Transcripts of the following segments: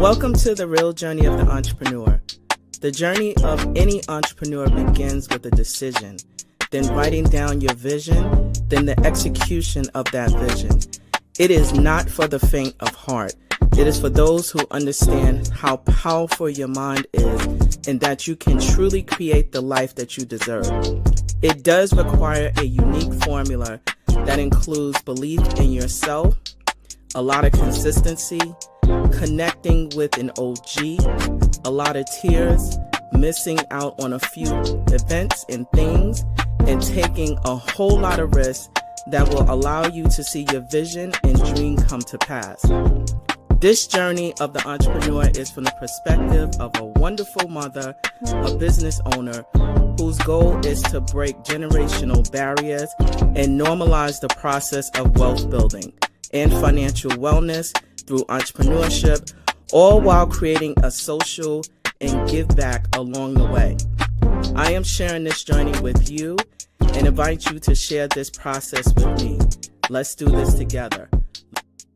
Welcome to the real journey of the entrepreneur. The journey of any entrepreneur begins with a decision, then writing down your vision, then the execution of that vision. It is not for the faint of heart. It is for those who understand how powerful your mind is and that you can truly create the life that you deserve. It does require a unique formula that includes belief in yourself, a lot of consistency, connecting with an OG, a lot of tears, missing out on a few events and things, and taking a whole lot of risks that will allow you to see your vision and dream come to pass. This journey of the entrepreneur is from the perspective of a wonderful mother, a business owner, whose goal is to break generational barriers and normalize the process of wealth building and financial wellness through entrepreneurship, all while creating a social and give back along the way. I am sharing this journey with you and invite you to share this process with me. Let's do this together.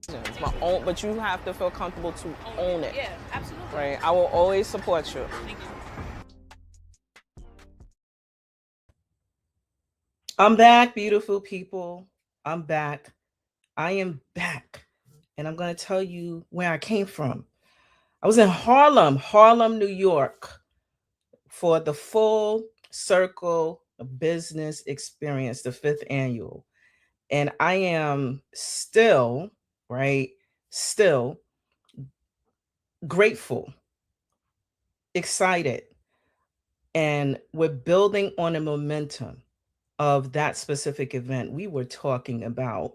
It's my own, but you have to feel comfortable to own it. Yeah, absolutely. Right? I will always support you. Thank you. I'm back, beautiful people. I'm back. I am back. And I'm going to tell you where I came from. I was in Harlem, New York, for the Full Circle Business Experience, the 5th annual. And I am still grateful, excited, and we're building on a momentum of that specific event. We were talking about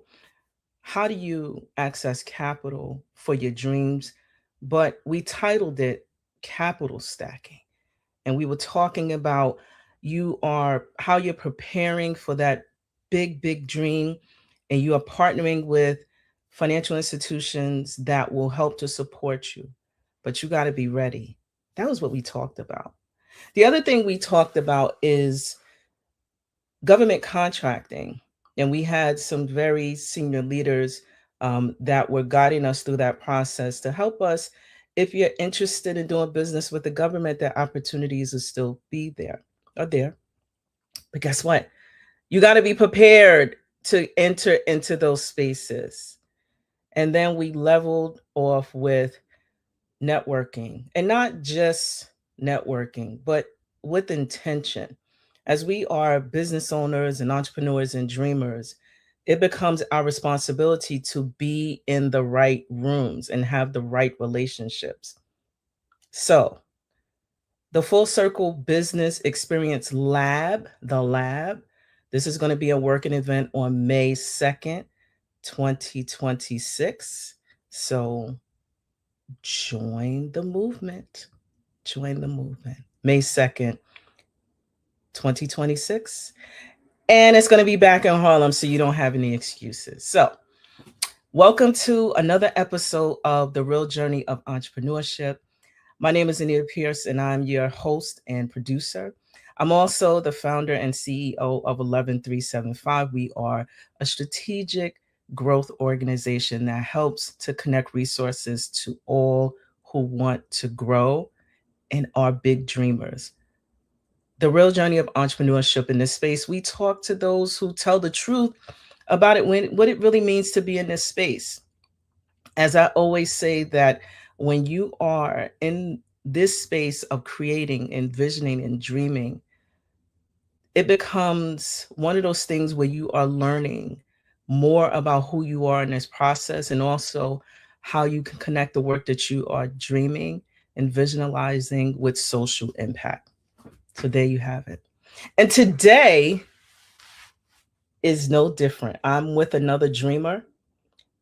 how do you access capital for your dreams, but we titled it Capital Stacking. And we were talking about how you're preparing for that big dream, and you are partnering with financial institutions that will help to support you, but you got to be ready. That was what we talked about. The other thing we talked about is government contracting, and we had some very senior leaders that were guiding us through that process to help us. If you're interested in doing business with the government, the opportunities will still be there. But guess what? You got to be prepared to enter into those spaces. And then we leveled off with networking, and not just networking, but with intention. As we are business owners and entrepreneurs and dreamers, it becomes our responsibility to be in the right rooms and have the right relationships. So, the Full Circle Business Experience Lab, this is going to be a working event on May 2nd, 2026. So, join the movement. May 2nd, 2026. And it's going to be back in Harlem, so you don't have any excuses. So, welcome to another episode of The Real Journey of Entrepreneurship. My name is Anita Pierce, and I'm your host and producer. I'm also the founder and CEO of 11375. We are a strategic growth organization that helps to connect resources to all who want to grow and are big dreamers. The real journey of entrepreneurship. In this space, we talk to those who tell the truth about it, what it really means to be in this space. As I always say, that when you are in this space of creating, envisioning, and dreaming, it becomes one of those things where you are learning more about who you are in this process, and also how you can connect the work that you are dreaming and visualizing with social impact. So there you have it. And today is no different. I'm with another dreamer,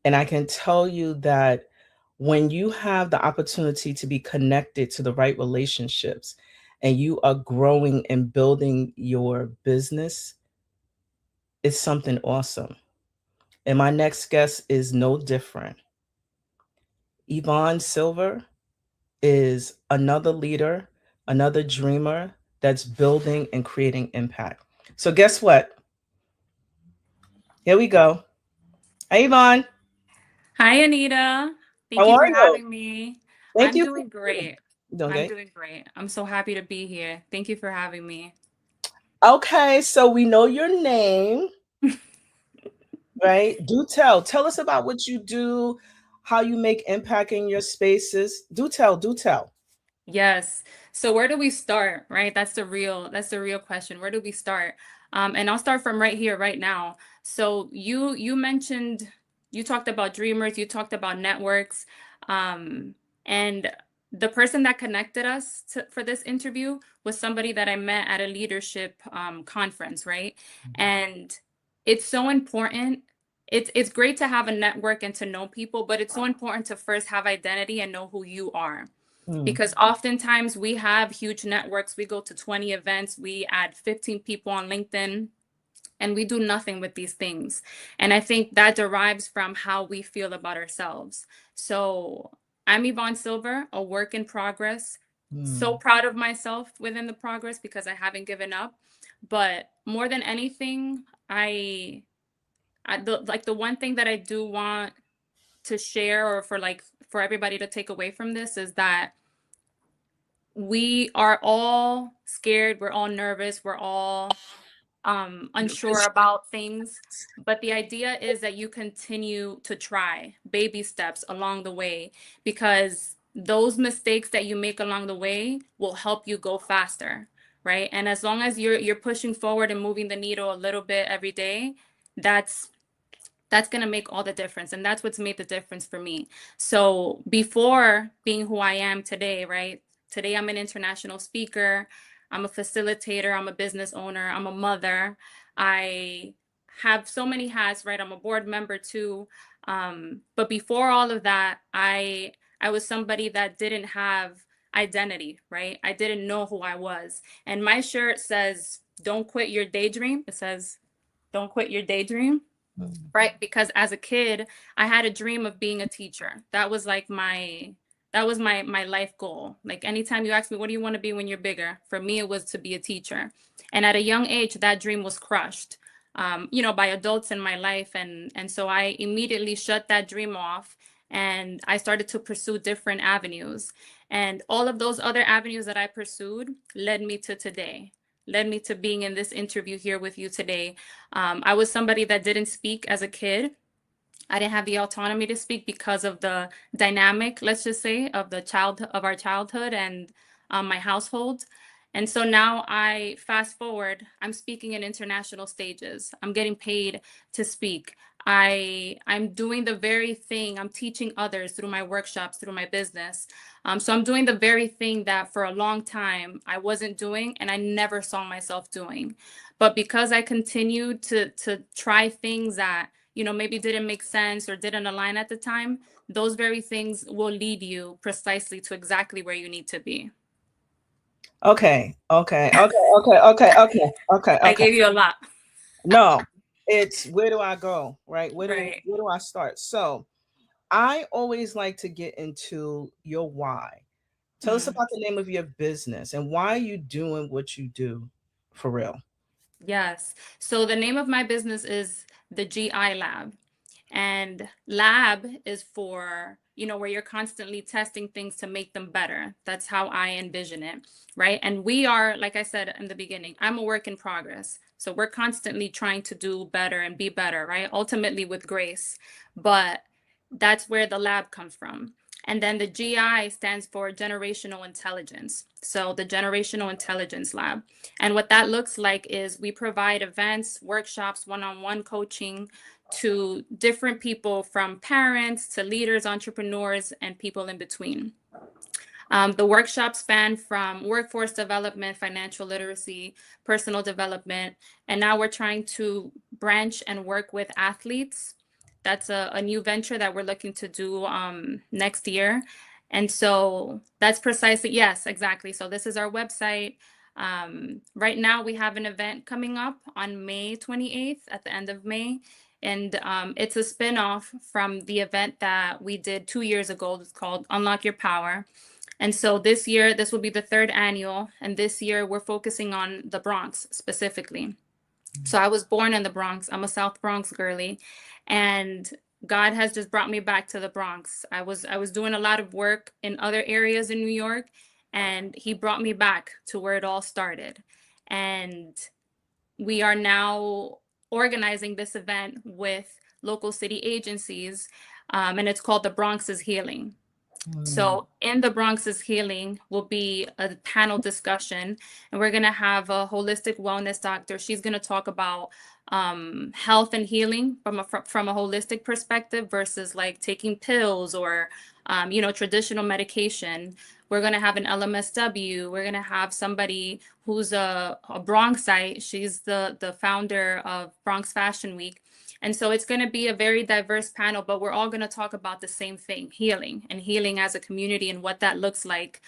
and I can tell you that when you have the opportunity to be connected to the right relationships and you are growing and building your business, it's something awesome. And my next guest is no different. Ivon Silver is another leader, another dreamer that's building and creating impact. So guess what? Here we go. Hey, Ivon. Hi, Anita. Thank How you for are you? having me. Thank I'm you for doing great. I'm okay. doing great. I'm so happy to be here. Thank you for having me. Okay, so we know your name, right? Do tell. Tell us about what you do, how you make impact in your spaces. Do tell, do tell. Yes. So where do we start, right? That's the real question. Where do we start? And I'll start from right here, right now. So you mentioned you talked about dreamers, you talked about networks, um, and the person that connected us for this interview was somebody that I met at a leadership conference, right? And it's so important. It's great to have a network and to know people, but it's so important to first have identity and know who you are, Mm, because oftentimes we have huge networks. We go to 20 events, we add 15 people on LinkedIn, and we do nothing with these things. And I think that derives from how we feel about ourselves. So I'm Ivon Silver, a work in progress. So mm, proud of myself within the progress because I haven't given up. But more than anything, like the one thing that I do want to share, or for everybody to take away from this, is that we are all scared, we're all nervous, we're all unsure about things, but the idea is that you continue to try baby steps along the way, because those mistakes that you make along the way will help you go faster, right? And as long as you're pushing forward and moving the needle a little bit every day, that's that's going to make all the difference. And that's what's made the difference for me. So before being who I am today, right? Today, I'm an international speaker. I'm a facilitator. I'm a business owner. I'm a mother. I have so many hats, right? I'm a board member too. But before all of that, I was somebody that didn't have identity, right? I didn't know who I was. And my shirt says, "Don't quit your daydream." It says, "Don't quit your daydream." mm. Right? Because as a kid, I had a dream of being a teacher. That was my life goal. Like anytime you ask me, what do you want to be when you're bigger? For me, it was to be a teacher. And at a young age, that dream was crushed, by adults in my life. And so I immediately shut that dream off, and I started to pursue different avenues. And all of those other avenues that I pursued led me to today, led me to being in this interview here with you today. I was somebody that didn't speak as a kid. I didn't have the autonomy to speak because of the dynamic, let's just say, of our childhood and my household. And so now I fast forward, I'm speaking in international stages. I'm getting paid to speak. I'm doing the very thing. I'm teaching others through my workshops, through my business. So I'm doing the very thing that for a long time I wasn't doing and I never saw myself doing. But because I continued to try things that maybe didn't make sense or didn't align at the time, those very things will lead you precisely to exactly where you need to be. Okay, okay, okay, okay, okay, okay, okay, I okay. gave you a lot. No, it's where do I go, right? Right. Where do I start? So I always like to get into your why. Tell us Mm. about the name of your business and why are you doing what you do for real. Yes. So the name of my business is the GI Lab. And lab is for, where you're constantly testing things to make them better. That's how I envision it, right? And we are, like I said in the beginning, I'm a work in progress. So we're constantly trying to do better and be better, right? Ultimately with grace. But that's where the lab comes from. And then the GI stands for generational intelligence. So the generational intelligence lab. And what that looks like is we provide events, workshops, one-on-one coaching to different people, from parents to leaders, entrepreneurs, and people in between. The workshops span from workforce development, financial literacy, personal development, and now we're trying to branch and work with athletes. That's a new venture that we're looking to do next year. And so that's precisely, yes, exactly. So this is our website. Right now, we have an event coming up on May 28th, at the end of May. And it's a spin-off from the event that we did 2 years ago. It's called Unlock Your Power. And so this year, this will be the third annual. And this year, we're focusing on the Bronx specifically. So I was born in the Bronx. I'm a South Bronx girly. And God has just brought me back to the Bronx. I was doing a lot of work in other areas in New York, and he brought me back to where it all started. And we are now organizing this event with local city agencies, and it's called The Bronx is Healing. Mm. So in the Bronx is Healing will be a panel discussion, and we're gonna have a holistic wellness doctor. She's gonna talk about health and healing from a holistic perspective versus like taking pills or traditional medication. We're gonna have an LMSW. We're gonna have somebody who's a Bronxite. She's the founder of Bronx Fashion Week. And so it's going to be a very diverse panel, but we're all going to talk about the same thing, healing and healing as a community and what that looks like.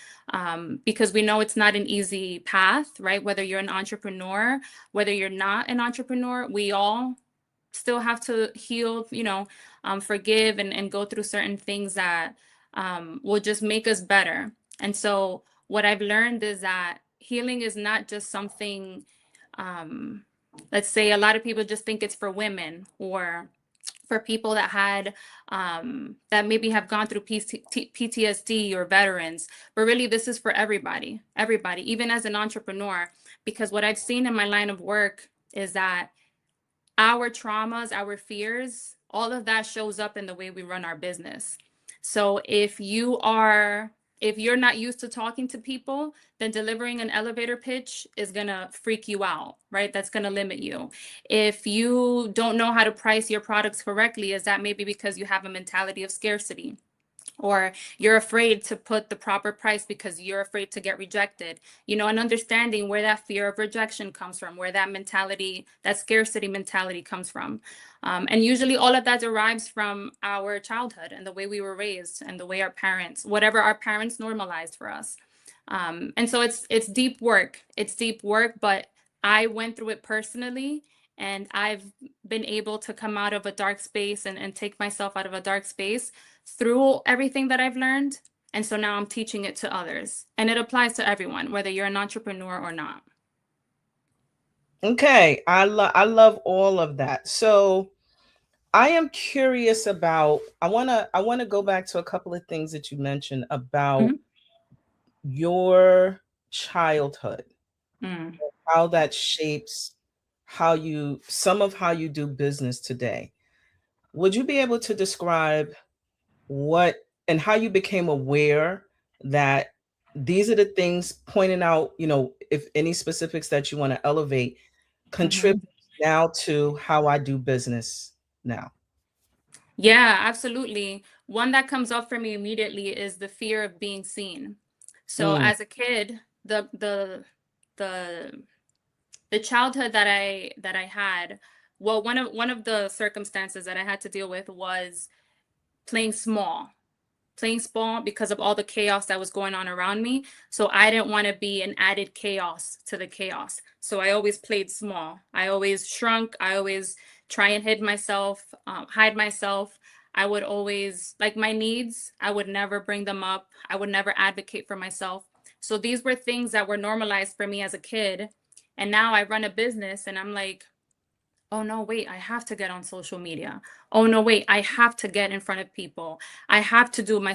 Because we know it's not an easy path, right? Whether you're an entrepreneur, whether you're not an entrepreneur, we all still have to heal, forgive and go through certain things that will just make us better. And so what I've learned is that healing is not just something, um, let's say a lot of people just think it's for women or for people that had that maybe have gone through PTSD or veterans, but really this is for everybody, even as an entrepreneur, because what I've seen in my line of work is that our traumas, our fears, all of that shows up in the way we run our business. So if you're not used to talking to people, then delivering an elevator pitch is going to freak you out, right? That's going to limit you. If you don't know how to price your products correctly, is that maybe because you have a mentality of scarcity? Or you're afraid to put the proper price because you're afraid to get rejected, and understanding where that fear of rejection comes from, where that mentality, that scarcity mentality comes from. And usually all of that derives from our childhood and the way we were raised and the way our parents, whatever our parents normalized for us. And so it's deep work. It's deep work, but I went through it personally, and I've been able to come out of a dark space and take myself out of a dark space through everything that I've learned. And so now I'm teaching it to others. And it applies to everyone, whether you're an entrepreneur or not. Okay, I love all of that. So I am curious about I want to go back to a couple of things that you mentioned about Mhm. your childhood, Mm. how that shapes how you do business today. Would you be able to describe what and how you became aware that these are the things pointing out, if any specifics that you want to elevate Mhm. contribute now to how I do business now? Yeah, absolutely. One that comes up for me immediately is the fear of being seen. So Mm, as a kid, the the childhood that I had, well, one of the circumstances that I had to deal with was playing small. Playing small because of all the chaos that was going on around me. So I didn't want to be an added chaos to the chaos. So I always played small. I always shrunk. I always try and hide myself. I would always, like, my needs, I would never bring them up. I would never advocate for myself. So these were things that were normalized for me as a kid. And now I run a business and I'm like, oh no, wait, I have to get on social media. Oh no, wait, I have to get in front of people. I have to learn my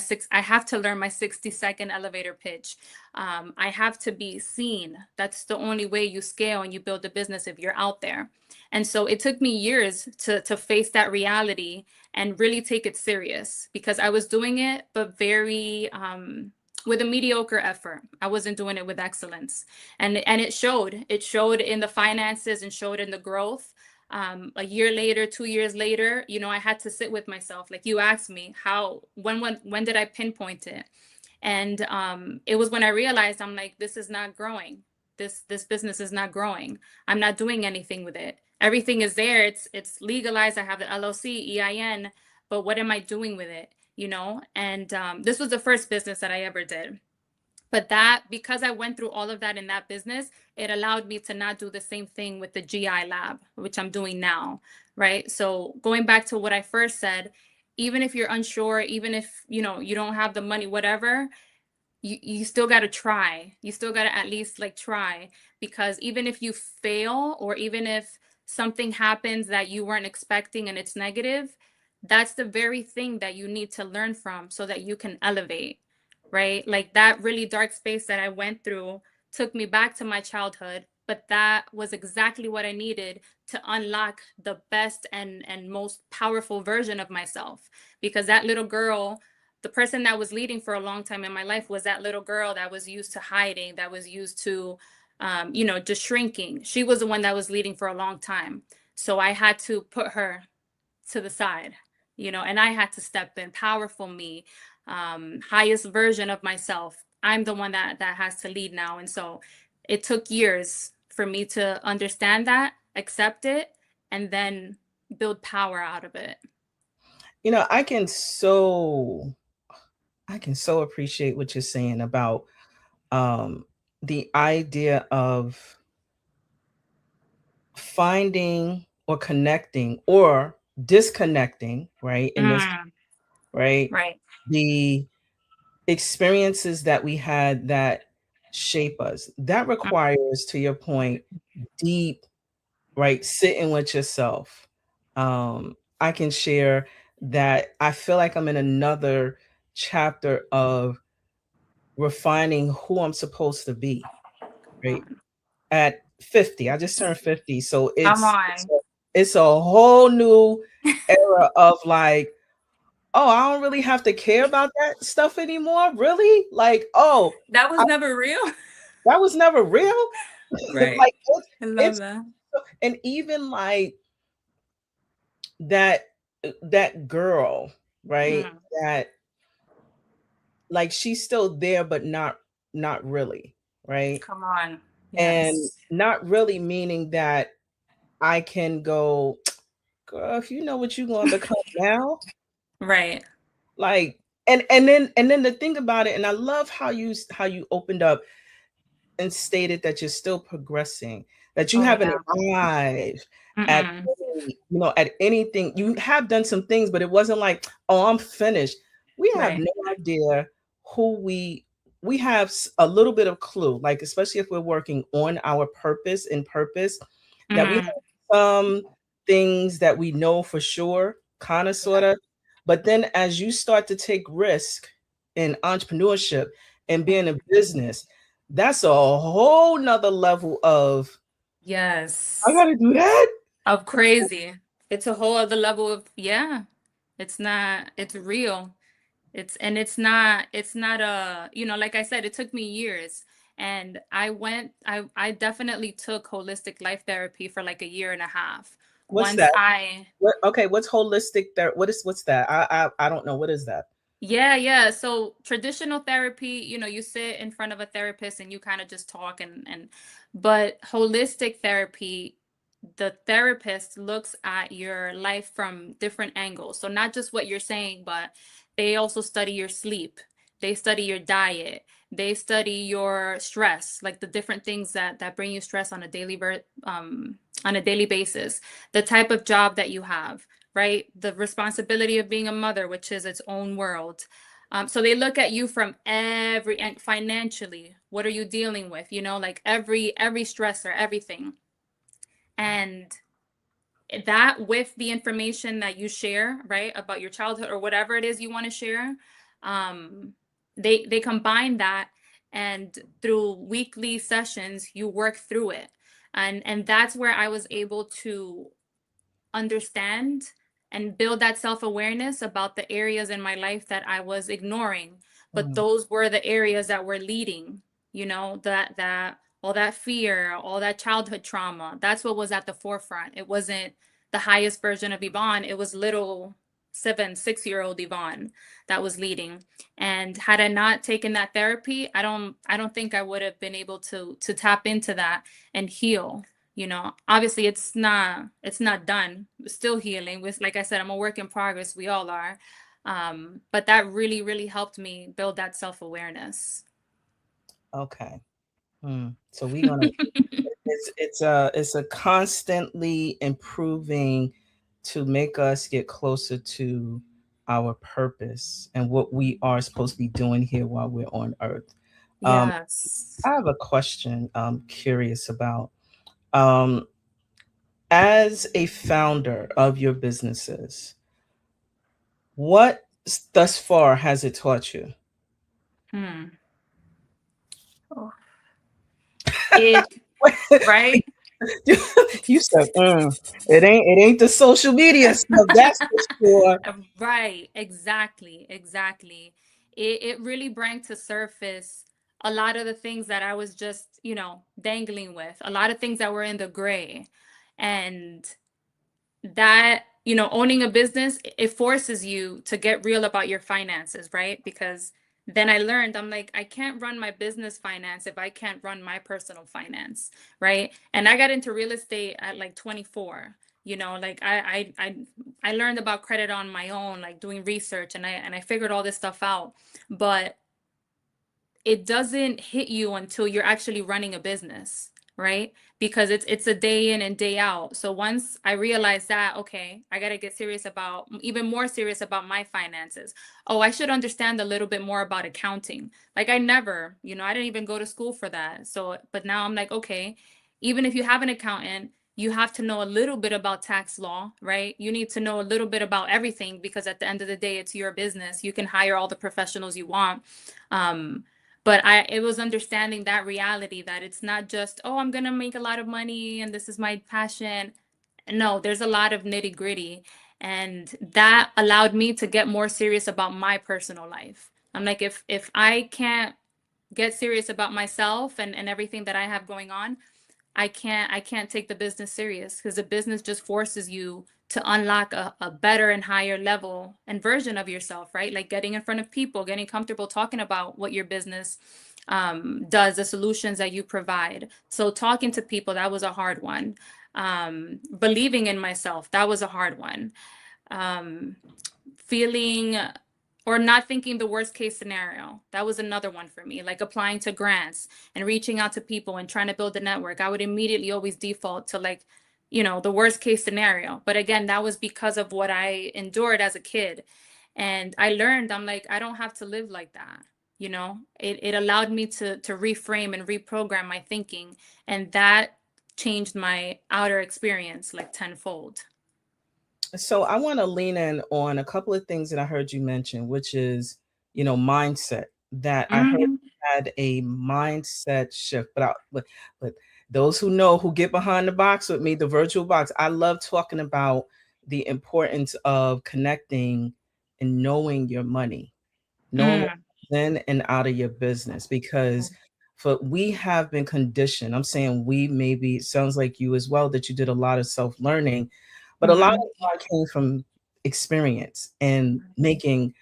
60-second elevator pitch. I have to be seen. That's the only way you scale and you build a business, if you're out there. And so it took me years to face that reality and really take it serious, because I was doing it, but very, with a mediocre effort. I wasn't doing it with excellence. And it showed. It showed in the finances and showed in the growth. A year later, 2 years later, I had to sit with myself. Like you asked me, when did I pinpoint it? And it was when I realized, I'm like, this is not growing. This business is not growing. I'm not doing anything with it. Everything is there. It's legalized. I have the LLC, EIN, but what am I doing with it? And this was the first business that I ever did. But that, because I went through all of that in that business, it allowed me to not do the same thing with the GI lab, which I'm doing now, right? So going back to what I first said, even if you're unsure, even if you don't have the money, whatever, you still got to try. You still got to at least like try, because even if you fail, or even if something happens that you weren't expecting and it's negative, that's the very thing that you need to learn from so that you can elevate, right? Like that really dark space that I went through took me back to my childhood, but that was exactly what I needed to unlock the best and most powerful version of myself. Because that little girl, the person that was leading for a long time in my life was that little girl that was used to hiding, that was used to just shrinking. She was the one that was leading for a long time. So I had to put her to the side, and I had to step in, powerful me, highest version of myself. I'm the one that has to lead now. And so it took years for me to understand that, accept it, and then build power out of it. You know, I can so appreciate what you're saying about um the idea of finding or connecting or disconnecting, right? In this, Mm, right? right. The experiences that we had that shape us. That Mm, requires, to your point, deep, right? Sitting with yourself. I can share that I feel like I'm in another chapter of refining who I'm supposed to be, come right? on. At 50, I just turned 50. So Come it's on. a, it's a whole new era of like, oh, I don't really have to care about that stuff anymore. Really? Like, oh, That was I, never real. that was never real. Right. Like I love it's that. and even like that that girl, right? Mm, That like she's still there, but not really, right? come on. And Yes. not really meaning that I can go, girl, if you know what you're going to become now, Right. like, and then the thing about it, and I love how you opened up and stated that you're still progressing, that you Oh, haven't yeah. arrived at Mm-mm. at anything. You have done some things, but it wasn't like, oh, I'm finished. We have Right. no idea who we have a little bit of clue, like especially if we're working on our purpose, that we have Mm, some things that we know for sure, kind of yeah. sort of. But then as you start to take risk in entrepreneurship and being in business, that's a whole nother level of I Yes. gotta do that. Of crazy. It's a whole other level of, yeah. It's not, it's real. It's not like I said, it took me years. And I definitely took holistic life therapy for like a year and a half. What's Once that? I Okay, what's holistic there? What's that? I don't know. What is that? Yeah, yeah. So traditional therapy, you sit in front of a therapist and you kind of just talk but holistic therapy, the therapist looks at your life from different angles. So not just what you're saying, but they also study your sleep. They study your diet. They study your stress, like the different things that bring you stress on a daily basis, the type of job that you have, right? The responsibility of being a mother, which is its own world. So they look at you from and financially, what are you dealing with? Like every stressor, everything. And that with the information that you share, right, about your childhood or whatever it is you want to share, um, they combine that, and through weekly sessions, you work through it. And that's where I was able to understand and build that self-awareness about the areas in my life that I was ignoring, but Mm, those were the areas that were leading, that all that fear, all that childhood trauma, that's what was at the forefront. It wasn't the highest version of Yvonne, it was little 6-year-old Yvonne that was leading. And had I not taken that therapy, I don't think I would have been able to tap into that and heal. Obviously it's not done. We're still healing. With Like I said, I'm a work in progress. We all are. But that really, really helped me build that self-awareness. okay. So we're gonna it's a constantly improving to make us get closer to our purpose and what we are supposed to be doing here while we're on earth. Um, Yes. I have a question I'm curious about. Um, as a founder of your businesses, What thus far has it taught you? Hmm. Oh, it, right? you you said, it ain't the social media stuff, that's for sure. Right, exactly, exactly. It really brought to surface a lot of the things that I was just, dangling with, a lot of things that were in the gray. And that, owning a business, it forces you to get real about your finances, right? Because then I learned, I'm like, I can't run my business finance if I can't run my personal finance, right? And I got into real estate at like 24. Like I learned about credit on my own, like doing research, and I figured all this stuff out. But it doesn't hit you until you're actually running a business, right? Because it's a day in and day out. So once I realized that, okay, I got to get serious about, even more serious about my finances. Oh, I should understand a little bit more about accounting. Like I never, I didn't even go to school for that. So but now I'm like, okay, even if you have an accountant, you have to know a little bit about tax law, right? You need to know a little bit about everything, because at the end of the day, it's your business. You can hire all the professionals you want. um but it was understanding that reality, that it's not just, oh, I'm gonna make a lot of money and this is my passion. No, there's a lot of nitty gritty, and that allowed me to get more serious about my personal life. I'm like, if I can't get serious about myself and everything that I have going on, I can't take the business serious, because the business just forces you to unlock a better and higher level and version of yourself, right? Like getting in front of people, getting comfortable talking about what your business does, the solutions that you provide. So talking to people, that was a hard one. Believing in myself, that was a hard one. Um, Feeling or not thinking the worst case scenario. That was another one for me, like applying to grants and reaching out to people and trying to build a network. I would immediately always default to like, the worst case scenario. But again, that was because of what I endured as a kid. And I learned, I'm like, I don't have to live like that. It allowed me to reframe and reprogram my thinking. And that changed my outer experience like tenfold. So I want to lean in on a couple of things that I heard you mention, which is, mindset. That I heard Mhm. you had a mindset shift, but those who know, who get behind the box with me, the virtual box, I love talking about the importance of connecting and knowing your money, knowing what Mm. comes in and out of your business, because for we have been conditioned. I'm saying we, maybe it sounds like you as well, that you did a lot of self-learning, but a lot Mhm. of mine came from experience and making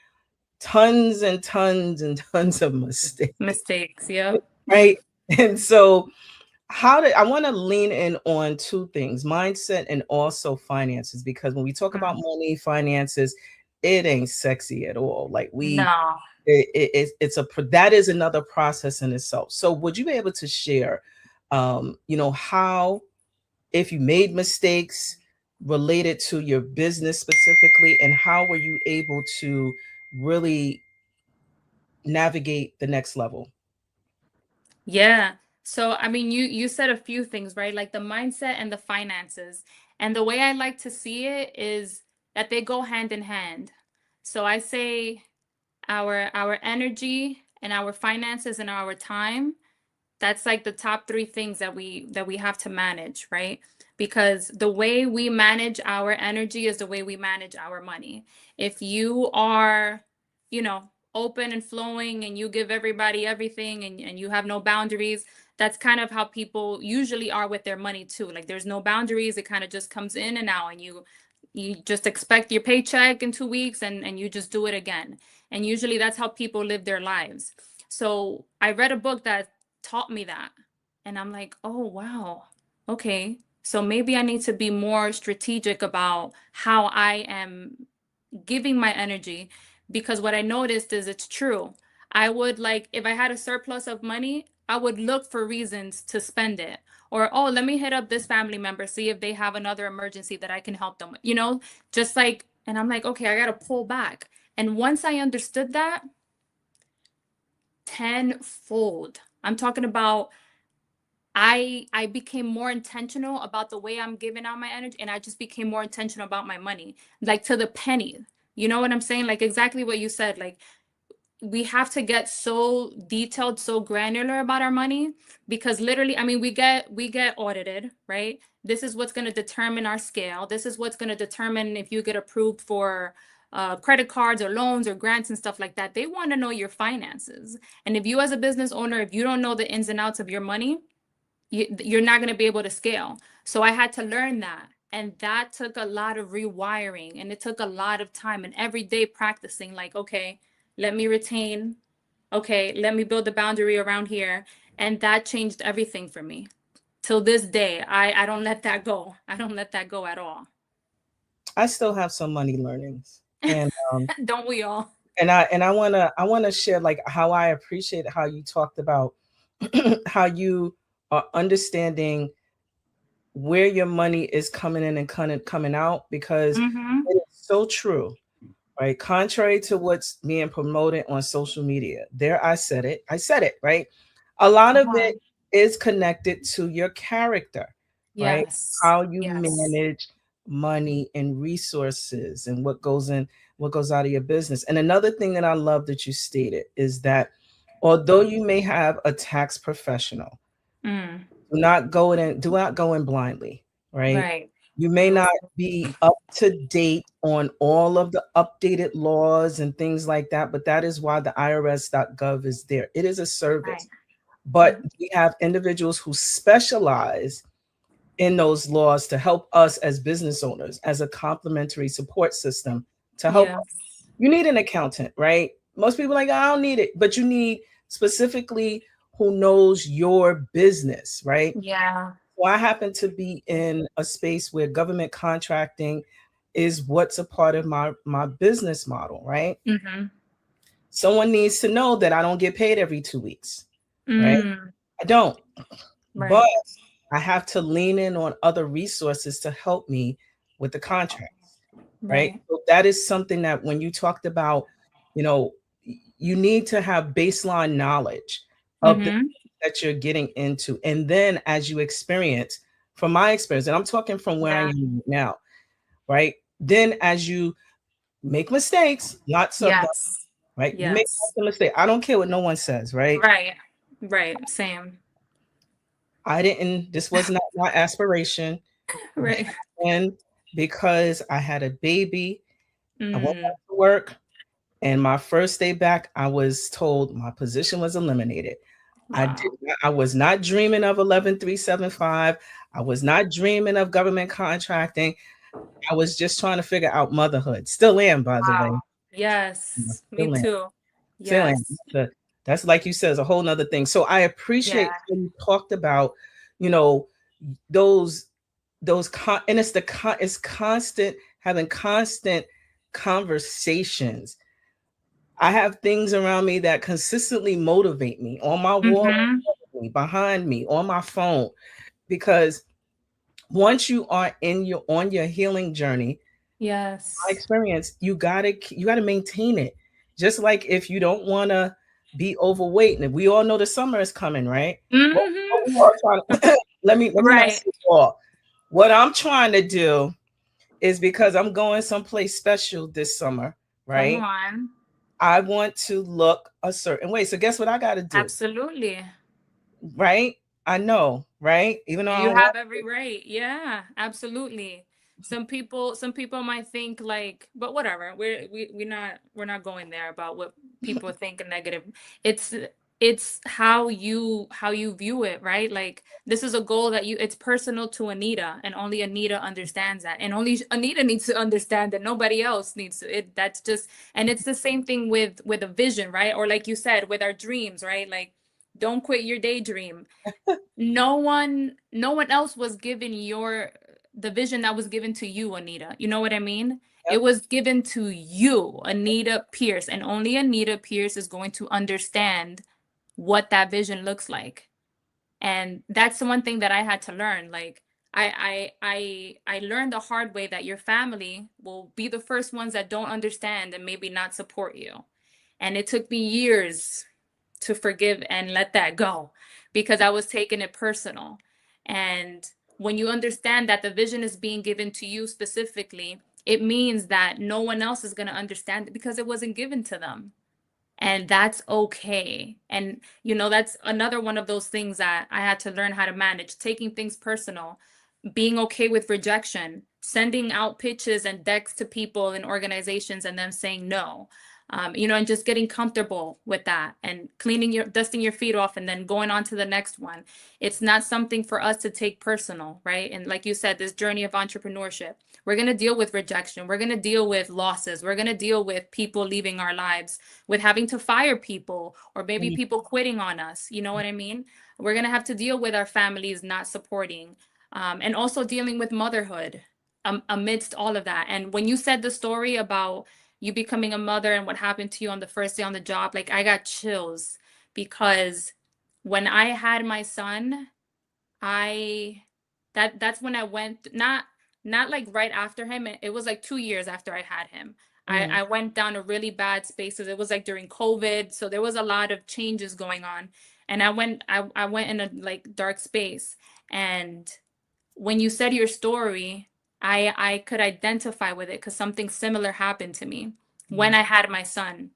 tons and tons and tons of mistakes, Mistakes, yep. right? And so, how did I want to lean in on two things, mindset and also finances, because when we talk about Mm. money, finances, it ain't sexy at all. Like No. it's that is another process in itself. So, would you be able to share, how, if you made mistakes related to your business specifically, and how were you able to really navigate the next level? Yeah. So, I mean, you said a few things, right? Like the mindset and the finances. And the way I like to see it is that they go hand in hand. So I say our energy and our finances and our time, that's like the top three things that we have to manage, right? Because the way we manage our energy is the way we manage our money. If you are, you know open and flowing, and you give everybody everything, and you have no boundaries, that's kind of how people usually are with their money too. Like there's no boundaries, it kind of just comes in and out, and you just expect your paycheck in 2 weeks, and you just do it again. And usually that's how people live their lives. So I read a book that taught me that. And I'm like, oh, wow. Okay. So maybe I need to be more strategic about how I am giving my energy, because what I noticed is it's true. I would, like, if I had a surplus of money, I would look for reasons to spend it. Or, oh, let me hit up this family member, see if they have another emergency that I can help them with, just like, and I'm like, okay, I got to pull back. And once I understood that, tenfold. I'm talking about, I became more intentional about the way I'm giving out my energy, and I just became more intentional about my money, like to the penny. You know what I'm saying? Like exactly what you said. Like we have to get so detailed, so granular about our money because literally, I mean, we get audited, right? This is what's going to determine our scale. This is what's going to determine if you get approved for credit cards or loans or grants and stuff like that. They want to know your finances. And if you as a business owner, if you don't know the ins and outs of your money, you're not going to be able to scale. So I had to learn that. And that took a lot of rewiring and it took a lot of time and every day practicing, like, okay, let me retain. Okay, let me build a boundary around here. And that changed everything for me. Till this day, I don't let that go. I don't let that go at all. I still have some money learnings. And Don't we all? I wanna share like how I appreciate how you talked about how you are understanding where your money is coming in and coming out, because Mm-hmm. it is so true, right? Contrary to what's being promoted on social media. There, I said it, right? A lot Come of it on. is connected to your character, right? Yes. How you Yes. manage money and resources and what goes out of your business. And another thing that I love that you stated is that although you may have a tax professional, Mm. do not go in blindly, right? Right. You may No. not be up to date on all of the updated laws and things like that, but that is why the irs.gov is there. It is a Right. service, but we have individuals who specialize in those laws to help us as business owners as a complementary support system to help. Yeah. You need an accountant, right? Most people are like, I don't need it, but you need specifically who knows your business, right? Yeah. So I happen to be in a space where government contracting is what's a part of my business model, right? Mm-hmm. Someone needs to know that I don't get paid every 2 weeks, right? Mm. I don't, but Right. I have to lean in on other resources to help me with the contract, right? Right. So that is something that when you talked about, you know, you need to have baseline knowledge of the Mm-hmm. that you're getting into. And then as you experience, from my experience, and I'm talking from where I Yeah. am now, right? Then as you make mistakes, lots of them, Yes. right? You make lots Yes. of mistakes. I don't care what no one says, right? Right. Right. Same. This was not my aspiration. Right. And because I had a baby, I went Mm. back to work. And my first day back, I was told my position was eliminated. Wow. I was not dreaming of 11375. I was not dreaming of government contracting. I was just trying to figure out motherhood. Still am, by the way. Wow. Yes. Me Still am. too. Still am. Yes. That's like you said, is a whole nother thing. So I appreciate Yeah. when you talked about, you know, those and it's constant, having constant conversations. I have things around me that consistently motivate me on my wall, Mm-hmm. behind me, on my phone, because once you are in your on your healing journey, my Yes. experience, you gotta maintain it. Just like if you don't want to be overweight, and we all know the summer is coming, right? What we Mm-hmm. all trying let me not Right. say all. What I'm trying to do is, because I'm going someplace special this summer, Come right? on. I want to look a certain way. So guess what I got to do, Absolutely. right? I know, right? Even though I You don't want have every right. Yeah, absolutely. Some people might think like, but whatever. We're not going there about what people think negative. It's it's how you view it, right? Like this is a goal that it's personal to Anita and only Anita understands that. And only Anita needs to understand that nobody else needs to. That's just, and it's the same thing with a vision, right? Or like you said, with our dreams, right? Like don't quit your daydream. No one else was given the vision that was given to you, Anita. You know what I mean? It Yep. was given to you, Anita Pierce, and only Anita Pierce is going to understand what that vision looks like. And that's the one thing that I had to learn. Like I learned the hard way that your family will be the first ones that don't understand and maybe not support you. And it took me years to forgive and let that go because I was taking it personal. And when you understand that the vision is being given to you specifically, it means that no one else is going to understand it because it wasn't given to them. And that's okay. And, that's another one of those things that I had to learn how to manage, taking things personal, being okay with rejection, sending out pitches and decks to people and organizations and them saying no. And just getting comfortable with that and dusting your feet off and then going on to the next one. It's not something for us to take personal, right? And like you said, this journey of entrepreneurship, we're going to deal with rejection. We're going to deal with losses. We're going to deal with people leaving our lives, with having to fire people, or maybe Mm, people quitting on us. You know what I mean? We're going to have to deal with our families not supporting, and also dealing with motherhood, amidst all of that. And when you said the story about you becoming a mother and what happened to you on the first day on the job, like I got chills because when I had my son, I that's when I went, not like right after him. It was like 2 years after I had him. mm, I went down a really bad space because it was like during COVID, so there was a lot of changes going on, and I went in a like dark space. And when you said your story, I could identify with it because something similar happened to me when mm, I had my son.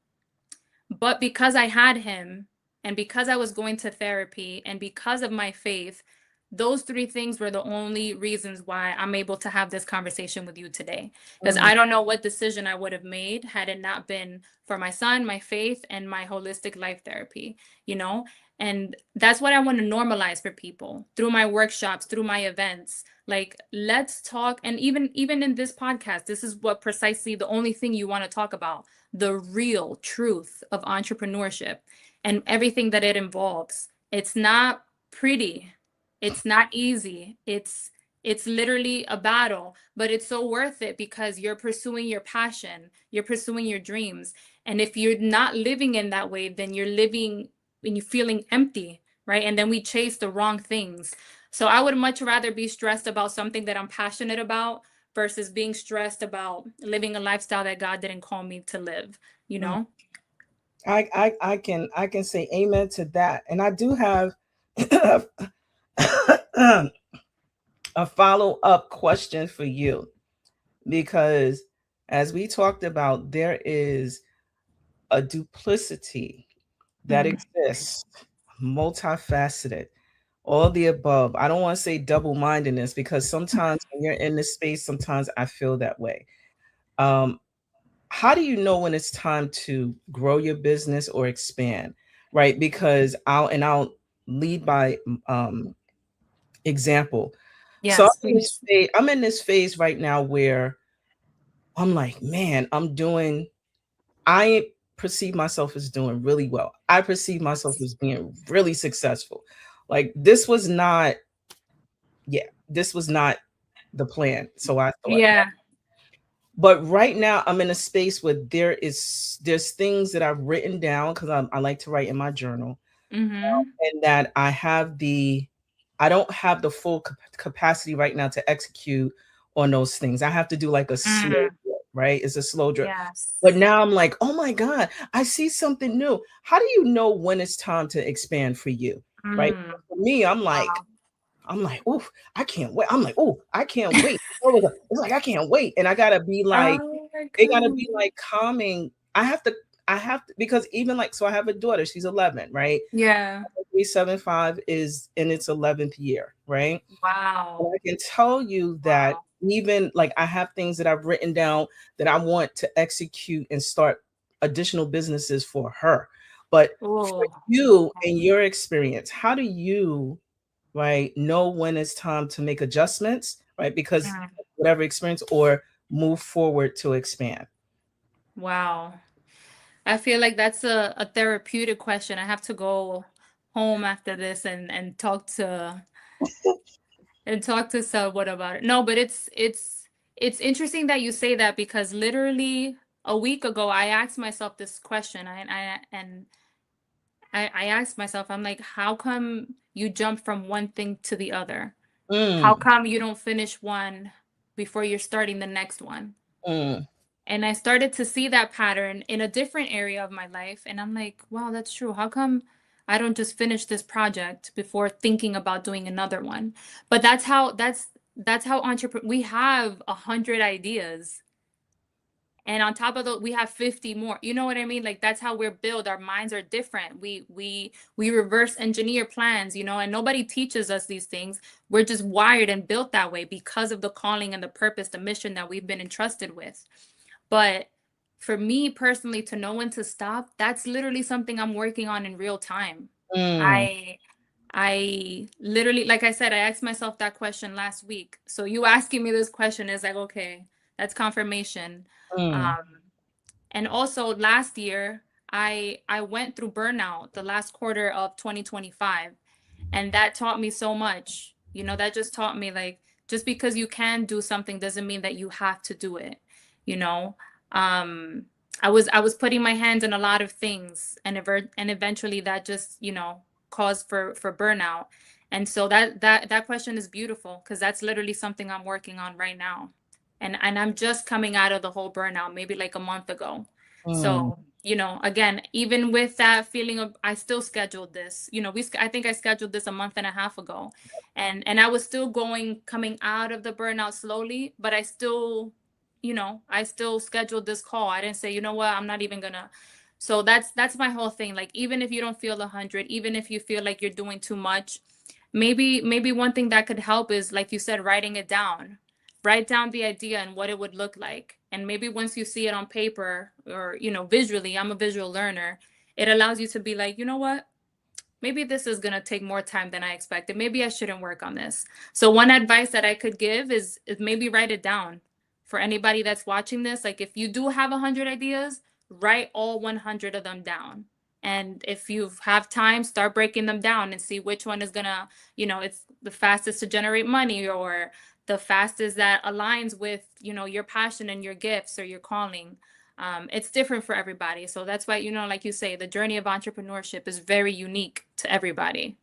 But because I had him, and because I was going to therapy, and because of my faith, those three things were the only reasons why I'm able to have this conversation with you today. Because mm, I don't know what decision I would have made had it not been for my son, my faith, and my holistic life therapy, you know? And that's what I want to normalize for people through my workshops, through my events. Like, let's talk. And even in this podcast, this is what precisely the only thing you want to talk about: the real truth of entrepreneurship and everything that it involves. It's not pretty. It's not easy. It's literally a battle, but it's so worth it because you're pursuing your passion, you're pursuing your dreams. And if you're not living in that way, then you're living and you're feeling empty, right? And then we chase the wrong things. So I would much rather be stressed about something that I'm passionate about versus being stressed about living a lifestyle that God didn't call me to live, you mm. know? I can say amen to that. And I do have a follow-up question for you because as we talked about, there is a duplicity that Mm. exists, multifaceted, all the above. I don't want to say double-mindedness because sometimes when you're in this space, sometimes I feel that way. Um, how do you know when it's time to grow your business or expand? Right? Because I'll lead by example. So Yes, please. I'm in this phase right now where I'm like, man, I perceive myself as doing really well. I perceive myself Yes. as being really successful. Like this was not the plan. So I thought. Yeah. But right now I'm in a space where there's things that I've written down because I like to write in my journal, Mm-hmm. and that I don't have the full capacity right now to execute on those things. I have to do like a slow Mm. drip, right? It's a slow drip. But Yes. now I'm like, oh my God, I see something new. How do you know when it's time to expand for you? Right? Mm. For me, Wow. I'm like, oh, I can't wait. I'm like, oh, I can't wait. It's like I can't wait. And I gotta be like, Oh my it gotta God. be like calming. I have to because even like so I have a daughter, she's 11, right? Yeah. 375 is in its 11th year, right? And Wow. I can tell you that Wow. even like I have things that I've written down that I want to execute and start additional businesses for her. But for Oh. you and your experience, how do you, right, know when it's time to make adjustments, right? Because Mm. whatever experience or move forward to expand. Wow. I feel like that's a therapeutic question. I have to go home after this and talk to someone about it. No, but it's interesting that you say that because literally a week ago I asked myself this question. I asked myself, I'm like, how come you jump from one thing to the other? How Mm, come you don't finish one before you're starting the next one? mm, And I started to see that pattern in a different area of my life. And I'm like, wow, that's true. How come I don't just finish this project before thinking about doing another one? But that's how entrepreneur we have 100 ideas. And on top of that, we have 50 more. You know what I mean? Like that's how we're built. Our minds are different. We reverse engineer plans, you know, and nobody teaches us these things. We're just wired and built that way because of the calling and the purpose, the mission that we've been entrusted with. But for me personally, to know when to stop, that's literally something I'm working on in real time. Mm, I literally, like I said, I asked myself that question last week. So you asking me this question is like, okay, that's confirmation. mm, Um, and also last year, I went through burnout the last quarter of 2025, and that taught me so much. You know, that just taught me like just because you can do something doesn't mean that you have to do it, you know. Um I was putting my hands in a lot of things, and eventually that just, you know, caused for burnout. And so that question is beautiful because that's literally something I'm working on right now. And I'm just coming out of the whole burnout maybe like a month ago. mm. So, you know, again, even with that feeling of I still scheduled this, you know, I think I scheduled this a month and a half ago. And I was still coming out of the burnout slowly, but I still, you know, I still scheduled this call. I didn't say, you know what, I'm not even gonna. So that's my whole thing. Like even if you don't feel 100, even if you feel like you're doing too much, maybe one thing that could help is, like you said, writing it down. Write down the idea and what it would look like. And maybe once you see it on paper or, you know, visually, I'm a visual learner, it allows you to be like, you know what? Maybe this is going to take more time than I expected. Maybe I shouldn't work on this. So one advice that I could give is maybe write it down. For anybody that's watching this, like if you do have 100 ideas, write all 100 of them down. And if you have time, start breaking them down and see which one is going to, you know, it's the fastest to generate money, or the fastest that aligns with, you know, your passion and your gifts or your calling. It's different for everybody. So that's why, you know, like you say, the journey of entrepreneurship is very unique to everybody.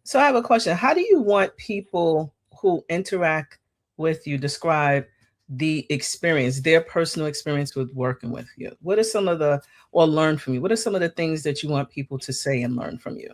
So I have a question. How do you want people who interact with you describe the experience, their personal experience with working with you? What are some of the, or learn from you? What are some of the things that you want people to say and learn from you?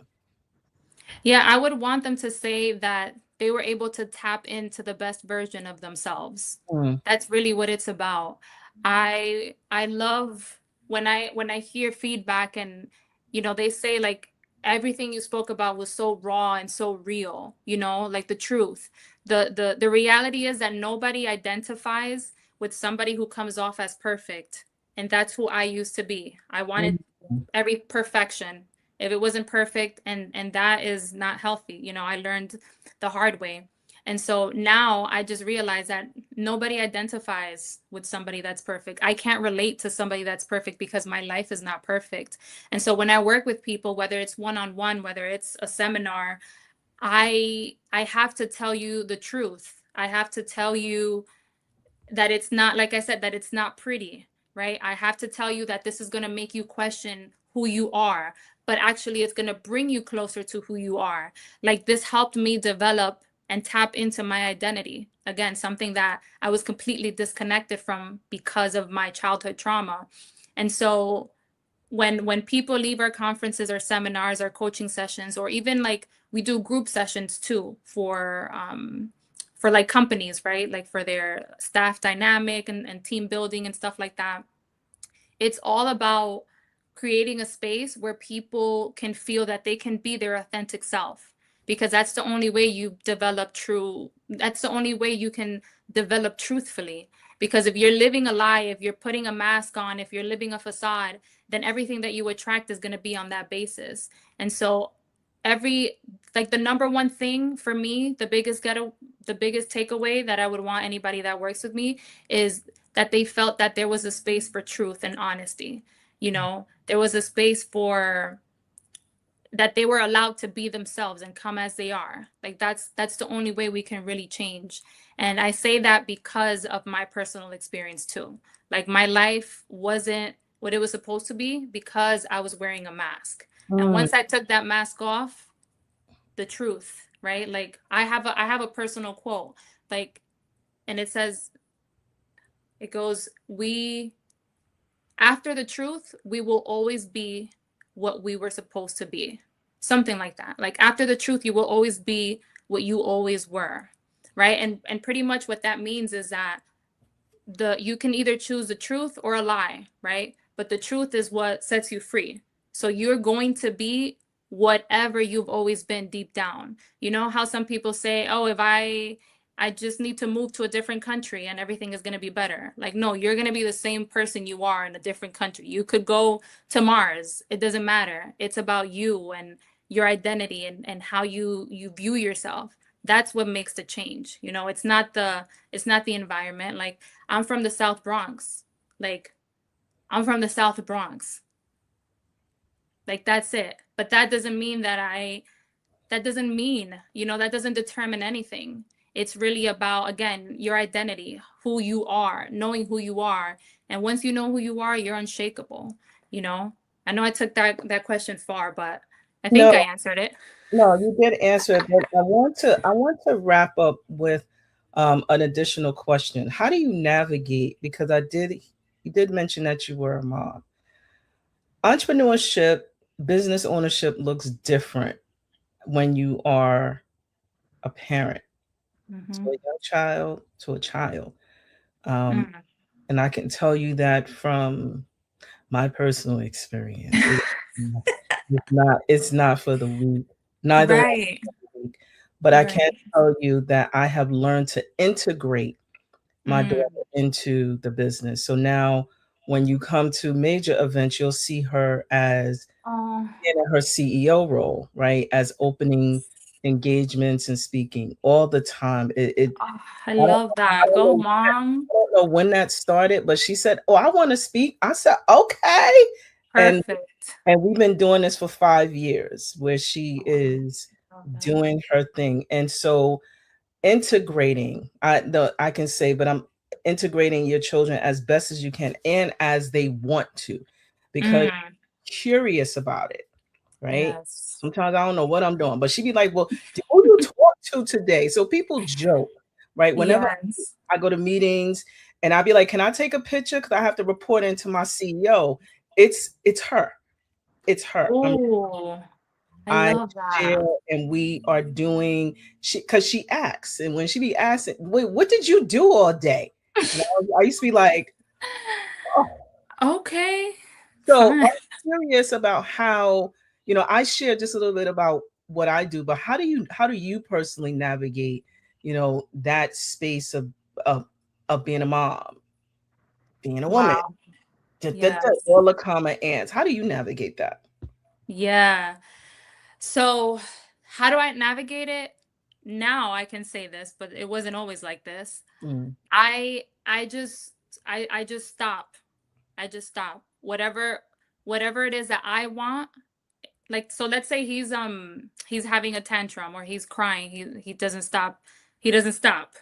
Yeah, I would want them to say that they were able to tap into the best version of themselves. Mm, That's really what it's about. I love when I hear feedback, and you know, they say like everything you spoke about was so raw and so real, you know, like the truth. The reality is that nobody identifies with somebody who comes off as perfect. And that's who I used to be. I wanted mm, every perfection. If it wasn't perfect, and that is not healthy, you know, I learned the hard way. And so now I just realize that nobody identifies with somebody that's perfect. I can't relate to somebody that's perfect because my life is not perfect. And so when I work with people, whether it's one-on-one, whether it's a seminar, I have to tell you the truth. I have to tell you that it's not, like I said, that it's not pretty, right? I have to tell you that this is going to make you question who you are, but actually it's going to bring you closer to who you are. Like this helped me develop and tap into my identity. Again, something that I was completely disconnected from because of my childhood trauma. And so when people leave our conferences or seminars or coaching sessions, or even like we do group sessions too for like companies, right, like for their staff dynamic and team building and stuff like that, it's all about creating a space where people can feel that they can be their authentic self, because that's the only way you develop true that's the only way you can develop truthfully. Because if you're living a lie, if you're putting a mask on, if you're living a facade, then everything that you attract is going to be on that basis. And so every like the number one thing for me, the biggest takeaway that I would want anybody that works with me is that they felt that there was a space for truth and honesty. You know, there was a space for that they were allowed to be themselves and come as they are. Like that's the only way we can really change. And I say that because of my personal experience too. Like my life wasn't what it was supposed to be because I was wearing a mask. And mm. once I took that mask off, the truth, right? Like I have a personal quote. Like, and it says, it goes, we after the truth, we will always be what we were supposed to be. Something like that. Like after the truth, you will always be what you always were. Right. And pretty much what that means is that you can either choose the truth or a lie, right? But the truth is what sets you free. So you're going to be whatever you've always been deep down. You know how some people say, "Oh, if I just need to move to a different country and everything is going to be better." Like, no, you're going to be the same person you are in a different country. You could go to Mars. It doesn't matter. It's about you and your identity and how you view yourself. That's what makes the change. You know, it's not the environment. Like, I'm from the South Bronx. Like, I'm from the South Bronx. Like, that's it. But that doesn't mean that doesn't mean, you know, that doesn't determine anything. It's really about, again, your identity, who you are, knowing who you are. And once you know who you are, you're unshakable, you know? I know I took that question far, but I think No, I answered it. no, you did answer it, but I want to wrap up with an additional question. How do you navigate? Because you did mention that you were a mom. Entrepreneurship, business ownership looks different when you are a parent to a Mm-hmm. young child to a child. Um, Mm. and I can tell you that from my personal experience. It's not for the weak, neither one Right. for the weak. But I can Right. tell you that I have learned to integrate my daughter Mm. into the business. So now when you come to major events, you'll see her as Oh, in her CEO role, right? As opening engagements and speaking all the time. oh, I I don't, love I that. don't Go, know mom. I don't know when that started, but she said, "Oh, I want to speak." I said, "Okay," and Perfect. we've been doing this for 5 years, where she is Love that. doing her thing, and so integrating, I can say, but I'm integrating your children as best as you can and as they want to, because Mm. curious about it, right? Yes. Sometimes I don't know what I'm doing, but she'd be like, "Well, who you talk to today?" So people joke, right? Whenever Yes. I go to meetings and I'd be like, "Can I take a picture? Because I have to report into my CEO." It's her. It's her. Oh, I I love share, that. and we are doing, because she asks, and when she be asking, "Wait, what did you do all day?" And I used to be like, "Oh." Okay. So Fine. I'm curious about how, I share just a little bit about what I do, but how do you personally navigate, that space of being a mom, being a woman, Wow. Yes. all the common ants. How do you navigate that? Yeah. So, how do I navigate it? Now I can say this, but it wasn't always like this. Mm, I just I just stop. I just stop. Whatever it is that I want, like, so let's say he's having a tantrum or he's crying, he doesn't stop. He doesn't stop.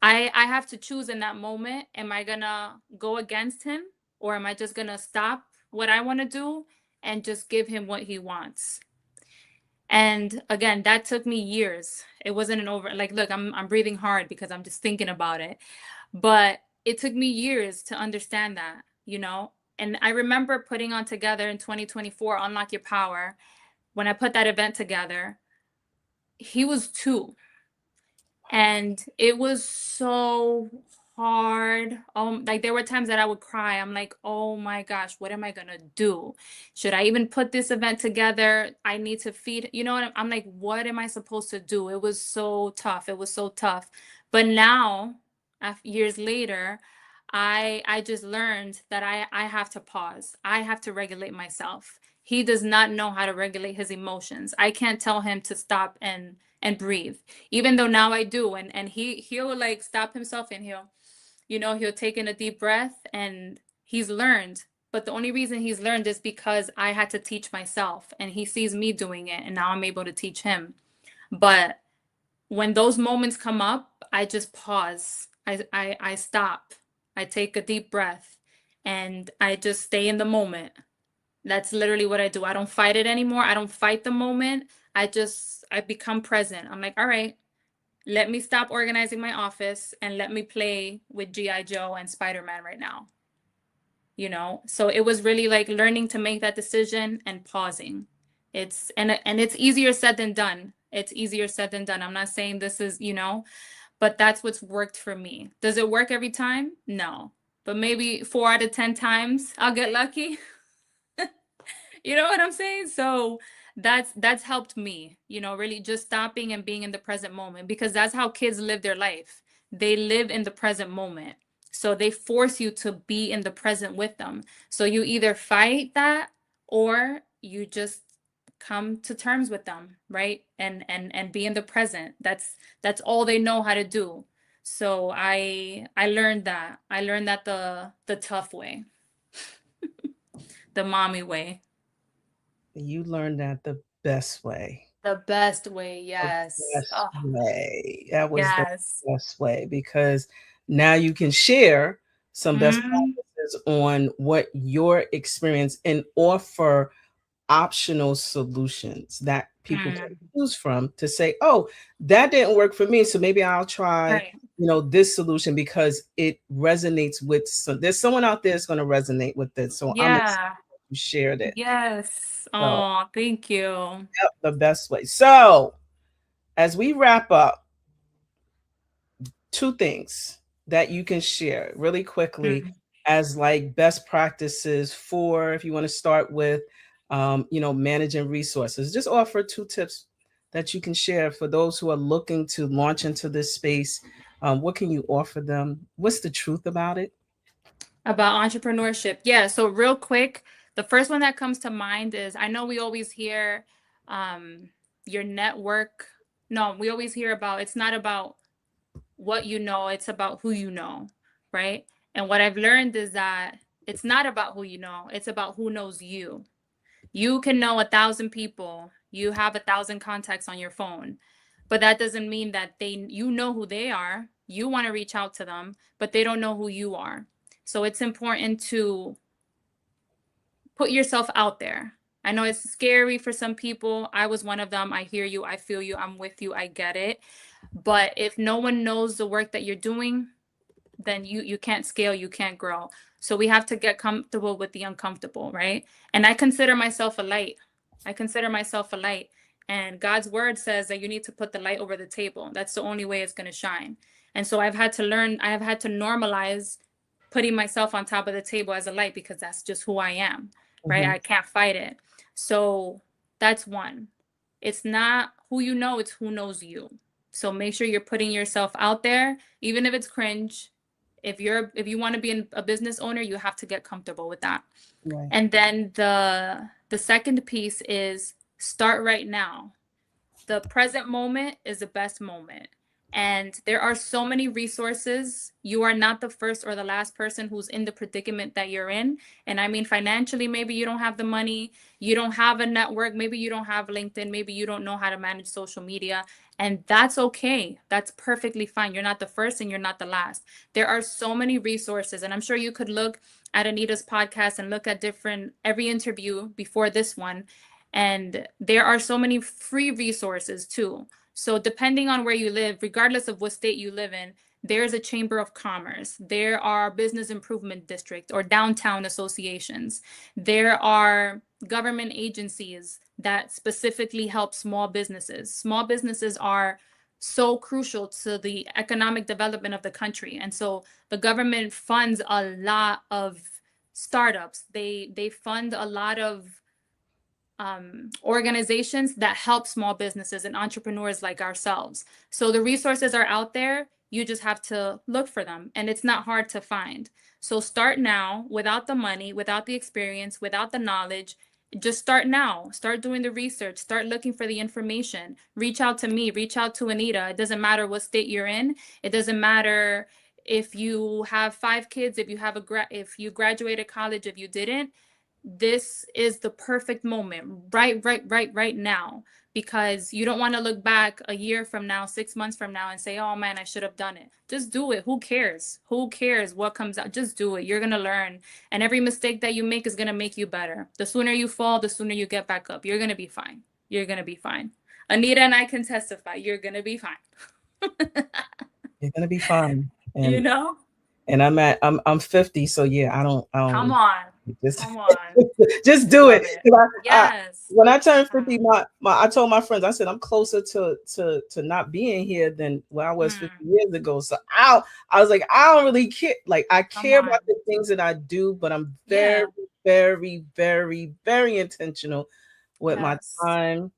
I have to choose in that moment, am I gonna go against him, or am I just gonna stop what I want to do and just give him what he wants? And again, that took me years. It wasn't an over, like, look, I'm breathing hard because I'm just thinking about it. But it took me years to understand that, you know? And I remember putting on together in 2024 Unlock Your Power. When I put that event together, he was 2, and it was so hard. Like, there were times that I would cry. I'm like, oh my gosh, what am I gonna do? Should I even put this event together? I need to feed, you know what? I'm like, what am I supposed to do? It was so tough. It was so tough. But now, years later, I just learned that I have to pause. I have to regulate myself. He does not know how to regulate his emotions. I can't tell him to stop and breathe, even though now I do. And he'll like stop himself, and he'll take in a deep breath, and he's learned. But the only reason he's learned is because I had to teach myself, and he sees me doing it, and now I'm able to teach him. But when those moments come up, I just pause. I stop. I take a deep breath, and I just stay in the moment. That's literally what I do. I don't fight it anymore. I don't fight the moment. I become present. I'm like, all right, let me stop organizing my office and let me play with GI Joe and Spider-Man right now. So it was really like learning to make that decision and pausing. It's easier said than done. It's easier said than done. I'm not saying this is, but that's what's worked for me. Does it work every time? No. But maybe 4 out of 10 times I'll get lucky. You know what I'm saying? So that's helped me, really just stopping and being in the present moment, because that's how kids live their life. They live in the present moment. So they force you to be in the present with them. So you either fight that, or you just come to terms with them, right? And be in the present. That's all they know how to do. So I learned that. I learned that the tough way, the mommy way. You learned that the best way. The best way, The yes. best Oh, way. That was the yes. best way, because now you can share some best Mhm. practices on what your experience and offer optional solutions that people can Mm. choose from to say, "Oh, that didn't work for me, so maybe I'll try, Right. this solution because it resonates with there's someone out there that's going to resonate with it." So I'm excited Yeah. you shared it. Yes. So, Oh, thank you. yep, the best way. So, as we wrap up, two things that you can share really quickly Mm. as like best practices for, if you want to start with managing resources. Just offer two tips that you can share for those who are looking to launch into this space. What can you offer them? What's the truth about it? About entrepreneurship. Yeah, so real quick, the first one that comes to mind is, I know we always hear um your network. No, we always hear about, it's not about what you know, it's about who you know, right? And what I've learned is that it's not about who you know, it's about who knows you. You can know 1,000 people, you have 1,000 contacts on your phone, but that doesn't mean that you know who they are. You want to reach out to them, but they don't know who you are. So it's important to put yourself out there. I know it's scary for some people. I was one of them. I hear you, I feel you, I'm with you, I get it. But if no one knows the work that you're doing, then you can't scale, you can't grow. So we have to get comfortable with the uncomfortable, right? And I consider myself a light. I consider myself a light. And God's word says that you need to put the light over the table. That's the only way it's going to shine. And so I've had to learn, I have had to normalize putting myself on top of the table as a light, because that's just who I am, right? Mhm. I can't fight it. So that's one. It's not who you know, it's who knows you. So make sure you're putting yourself out there, even if it's cringe. If you want to be a business owner, you have to get comfortable with that. Right. And then the second piece is start right now. The present moment is the best moment. And there are so many resources. You are not the first or the last person who's in the predicament that you're in. And I mean, financially, maybe you don't have the money, you don't have a network, maybe you don't have LinkedIn, maybe you don't know how to manage social media. And that's okay. That's perfectly fine. You're not the first and you're not the last. There are so many resources. And I'm sure you could look at Anita's podcast and look at every interview before this one, and there are so many free resources too. So, depending on where you live, regardless of what state you live in, there's a chamber of commerce. There are business improvement districts or downtown associations. There are government agencies that specifically help small businesses. Small businesses are so crucial to the economic development of the country. And so the government funds a lot of startups. They fund a lot of organizations that help small businesses and entrepreneurs like ourselves. So the resources are out there. You just have to look for them, and it's not hard to find. So start now, without the money, without the experience, without the knowledge. Just start now. Start doing the research. Start looking for the information. Reach out to me. Reach out to Anita. It doesn't matter what state you're in. It doesn't matter if you have 5 kids, if if you graduated college, if you didn't. This is the perfect moment, right now, because you don't want to look back a year from now, 6 months from now, and say, oh man, I should have done it. Just do it. Who cares? Who cares what comes out? Just do it. You're going to learn. And every mistake that you make is going to make you better. The sooner you fall, the sooner you get back up. You're going to be fine. You're going to be fine. Anita and I can testify. You're going to be fine. You're gonna be fine. You And know? I'm 50, so yeah, I don't Come on. Just, Come on. just do Love it. it. 'Cause Yes. when I turned Yeah. 50, I told my friends, I said, I'm closer to not being here than where I was 50 Mm, years ago. So I was like, I don't really care. Like, I come care about on. the things that I do, but I'm very, Yeah. very, very, very intentional with my Yes. time,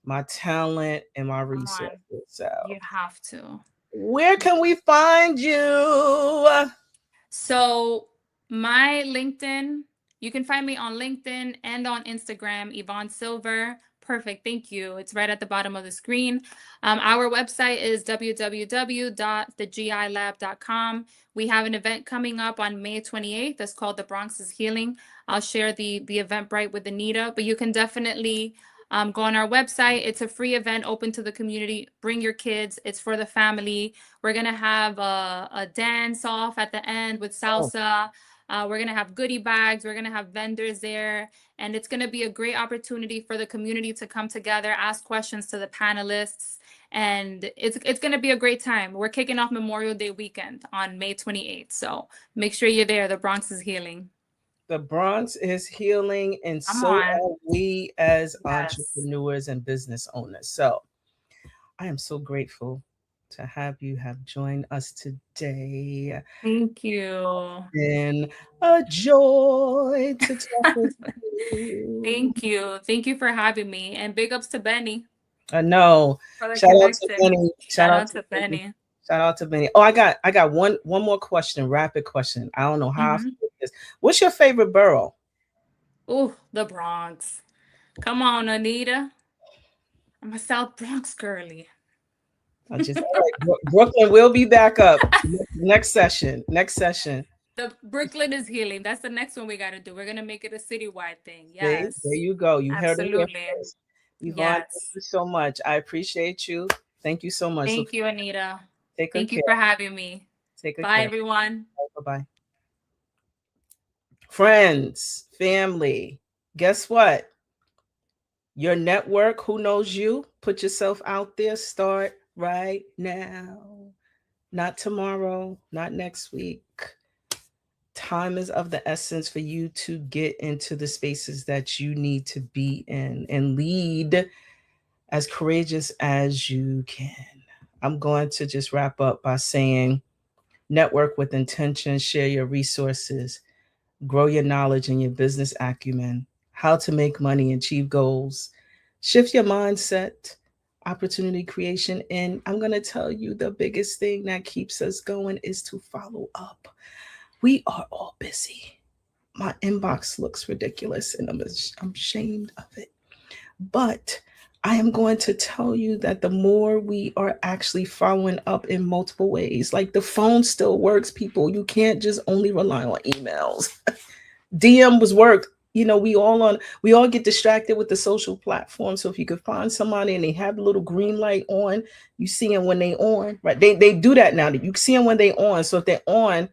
my talent, and my Come on. resources. So, You have to. where can we find you? So my LinkedIn, you can find me on LinkedIn and on Instagram, Ivon Silver. Perfect. Thank you. It's right at the bottom of the screen. Our website is www.thegilab.com. We have an event coming up on May 28th that's called The Bronx is Healing. I'll share the Eventbrite with Anita, but you can definitely go on our website. It's a free event open to the community. Bring your kids. It's for the family. We're gonna have a dance off at the end with Oh, salsa. We're gonna have goodie bags. We're gonna have vendors there, and it's gonna be a great opportunity for the community to come together, ask questions to the panelists, and it's gonna be a great time. We're kicking off Memorial Day weekend on May 28th, so make sure you're there. The Bronx is healing. the Bronx is healing, and Come so on. are we as Yes. entrepreneurs and business owners. So I am so grateful to have you have joined us today. Thank you. Been a joy to talk with you. Thank you. Thank you for having me, and big ups to Benny I know. for the Shout out to connection. Benny. Shout Shout out out to to Benny. Benny. Shout out to Benny. Oh, I got one more question, rapid question. I don't know how I Hmm. feel this. What's your favorite borough? Ooh, the Bronx. Come on, Anita. I'm a South Bronx girly. I just all right. Brooklyn will be back up next session. Next session. The Brooklyn is healing. That's the next one we got to do. We're going to make it a citywide thing. See, there Yes. you go. You heard it here Absolutely. first. Yvonne, thank Yes. you so much. I appreciate you. Thank you so much. Look, Thank you, Anita. take good Thank you care. for having me. Take good Bye, care. everyone. Bye bye. Friends, family, guess what? Your network, who knows you? Put yourself out there. Start right now. Not tomorrow, not next week. Time is of the essence for you to get into the spaces that you need to be in and lead as courageous as you can. I'm going to just wrap up by saying network with intention, share your resources, grow your knowledge and your business acumen, how to make money, achieve goals, shift your mindset, opportunity creation. And I'm going to tell you the biggest thing that keeps us going is to follow up. We are all busy. My inbox looks ridiculous and I'm ashamed of it. But I am going to tell you that the more we are actually following up in multiple ways, like the phone still works, people. You can't just only rely on emails. DM was work. You know, we all get distracted with the social platform. So if you could find somebody and they have the little green light on, you see them when they on, right? They do that now. You see them when they on. So if they're on,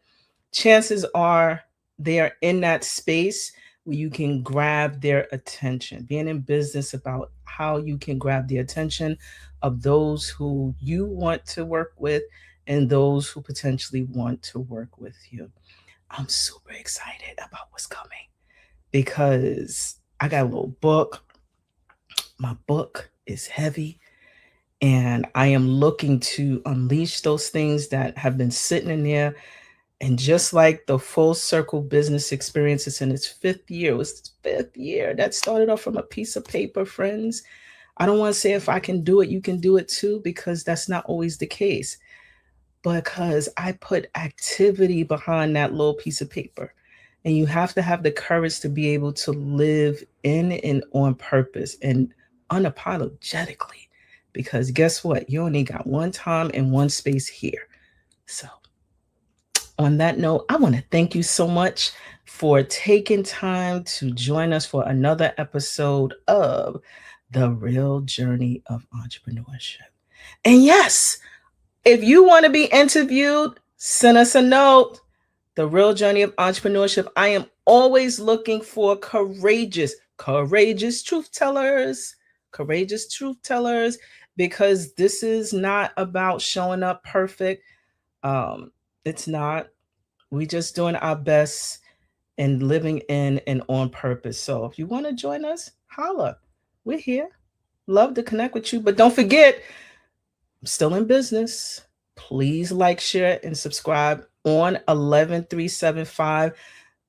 chances are they are in that space where you can grab their attention. Being in business about how you can grab the attention of those who you want to work with and those who potentially want to work with you. I'm super excited about what's coming because I got a little book. My book is heavy and I am looking to unleash those things that have been sitting in there. And just like the full circle business experience, it's in its fifth year. It was its fifth year. That started off from a piece of paper, friends. I don't want to say if I can do it, you can do it too, because that's not always the case. Because I put activity behind that little piece of paper. And you have to have the courage to be able to live in and on purpose and unapologetically. Because guess what? You only got one time and one space here. So on that note, I want to thank you so much for taking time to join us for another episode of The Real Journey of Entrepreneurship. And yes, if you want to be interviewed, send us a note. The Real Journey of Entrepreneurship. I am always looking for courageous truth tellers, because this is not about showing up perfect. It's not. We just doing our best and living in and on purpose. So if you want to join us, holla. We're here. Love to connect with you. But don't forget, I'm still in business. Please like, share, and subscribe on 11375.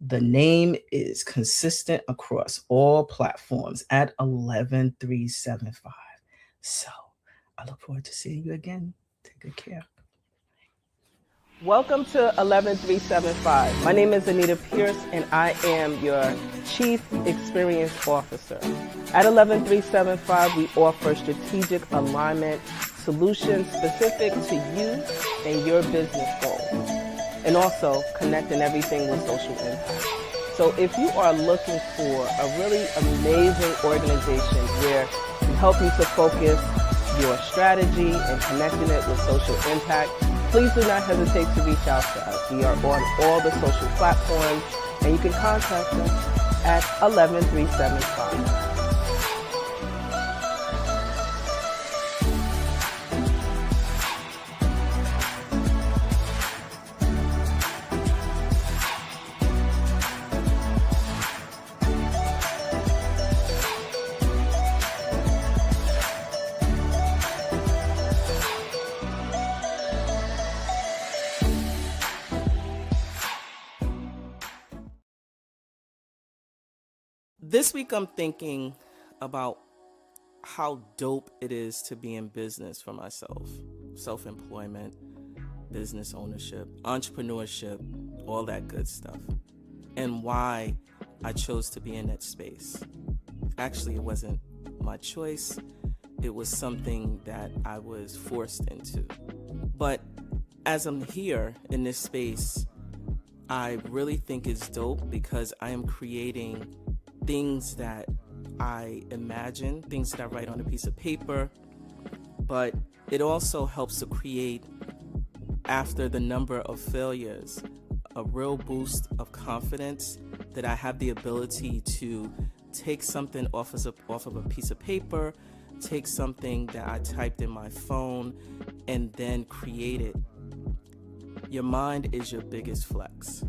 The name is consistent across all platforms at 11375. So I look forward to seeing you again. Take good care. Welcome to 11375. My name is Anita Pierce, and I am your Chief Experience Officer. At 11375, we offer strategic alignment solutions specific to you and your business goals, and also connecting everything with social impact. So if you are looking for a really amazing organization where we help you to focus your strategy and connecting it with social impact, please do not hesitate to reach out to us. We are on all the social platforms, and you can contact us at 11375. This week I'm thinking about how dope it is to be in business for myself. Self-employment, business ownership, entrepreneurship, all that good stuff. And why I chose to be in that space. Actually, it wasn't my choice. It was something that I was forced into. But as I'm here in this space, I really think it's dope because I am creating things that I imagine, things that I write on a piece of paper, but it also helps to create, after the number of failures, a real boost of confidence that I have the ability to take something off of a piece of paper, take something that I typed in my phone, and then create it. Your mind is your biggest flex.